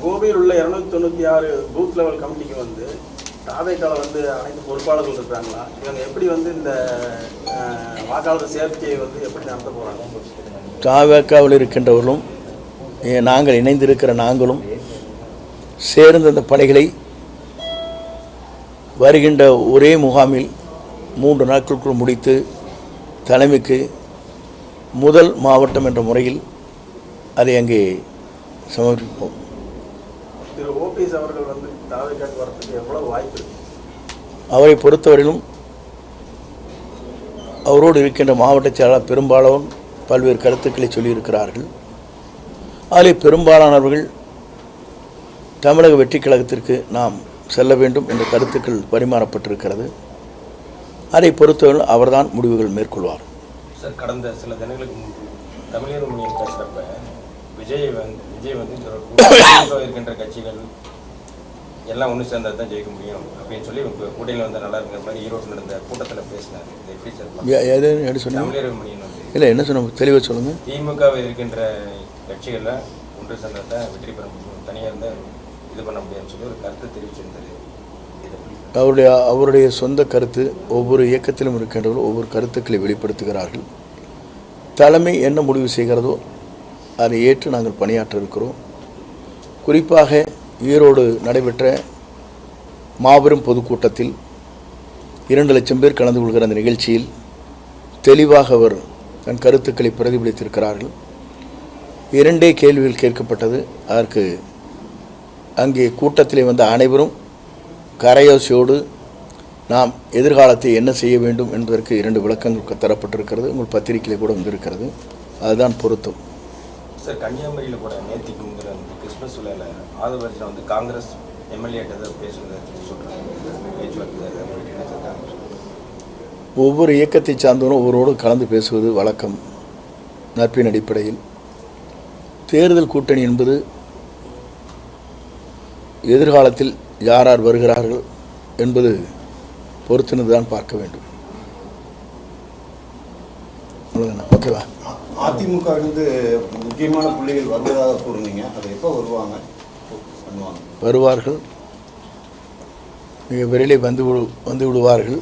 கோவையில் உள்ள 296 booth level கமிட்டிக்கு வந்து தாவேக்கால வந்து அனைத்து பொறுப்பாளர்கள் இருக்கிறாங்களா? இவங்க எப்படி வந்து இந்த வாக்காளர் சேர்க்கையை வந்து எப்படி நடத்த போகிறாங்க? தாவேக்காவில் இருக்கின்றவர்களும் நாங்கள் இணைந்திருக்கிற நாங்களும் சேர்ந்த அந்த பணிகளை வருகின்ற ஒரே முகாமில் 3 நாட்களுக்குள் முடித்து தலைமைக்கு முதல் மாவட்டம் என்ற முறையில் அதை அங்கே சமர்ப்பிப்போம். திரு ஓபிஎஸ் அவர்கள் வந்து தாவேக்காவுக்கு வரதுக்கு எவ்வளவு வாய்ப்பு இருக்கு? அவரை பொறுத்தவரையிலும் அவரோடு இருக்கின்ற மாவட்ட செயலாளர் பெரும்பாலான பல்வேறு கருத்துக்களை சொல்லியிருக்கிறார்கள். அதில் பெரும்பாலானவர்கள் தமிழக வெற்றி கழகத்திற்கு நாம் செல்ல வேண்டும் என்ற கருத்துக்கள் பரிமாறப்பட்டிருக்கிறது. அதை பொறுத்தவரை அவர்தான் முடிவுகள் மேற்கொள்வார். சார், கடந்த சில தினங்களுக்கு முன்பு தமிழர் முன்னியல் பேசுகிறப்ப விஜய் வந்து இருக்கின்ற கட்சிகள் எல்லாம் ஒன்று சேர்ந்தால் தான் ஜெயிக்க முடியும் அப்படின்னு சொல்லி கூட்டணியில் வந்து நல்லா இருக்கிற மாதிரி ஈரோடு நடந்த கூட்டத்தில் பேசினார். இது எப்படி சார் தமிழர் முன்னியல் வந்து இல்லை என்ன சொன்ன தெளிவாக சொல்லுங்கள். திமுகவில் இருக்கின்ற கட்சிகளில் ஒன்று சேர்ந்தால் தான் வெற்றி பெற முடியும், தனியாக இருந்தால் இது பண்ண முடியாதுன்னு சொல்லி ஒரு கருத்தை தெரிவிச்சிருந்தார். அவருடைய சொந்த கருத்து. ஒவ்வொரு இயக்கத்திலும் இருக்கின்றவர்கள் ஒவ்வொரு கருத்துக்களை வெளிப்படுத்துகிறார்கள். தலைமை என்ன முடிவு செய்கிறதோ அதை ஏற்று நாங்கள் பணியாற்ற இருக்கிறோம். குறிப்பாக ஈரோடு நடைபெற்ற மாபெரும் பொதுக்கூட்டத்தில் 2 லட்சம் பேர் கலந்து கொள்கிற அந்த நிகழ்ச்சியில் தெளிவாக அவர் தன் கருத்துக்களை பிரதிபலித்திருக்கிறார்கள். 2 கேள்விகள் கேட்கப்பட்டது. அதற்கு அங்கே கூட்டத்திலே வந்த அனைவரும் கரையோசையோடு நாம் எதிர்காலத்தை என்ன செய்ய வேண்டும் என்பதற்கு 2 விளக்கங்கள் தரப்பட்டிருக்கிறது. உங்கள் பத்திரிகையில் கூட வந்திருக்கிறது. அதுதான் பொருத்தம். சார், கன்னியாகுமரியில் கூட நேத்திக்குங்கிற கிறிஸ்மஸ் விழாவில் ஆதவர்ஜில் வந்து காங்கிரஸ் எம்எல்ஏட்ட பேசுகிறது சொல்கிறாங்க. ஒவ்வொரு இயக்கத்தை சார்ந்தவரும் ஒவ்வொருவோடு கலந்து பேசுவது வழக்கம், நட்பின் அடிப்படையில். தேர்தல் கூட்டணி என்பது எதிர்காலத்தில் யார் யார் வருகிறார்கள் என்பது பொறுத்திருந்து தான் பார்க்க வேண்டும். ஓகேவா? அதிமுக இருந்து முக்கியமான புள்ளிகள் வருவதாக கூறுனீங்க. அது எப்போ வருவாங்க? வருவார்கள், மிக விரைவில் வந்து விடுவார்கள்.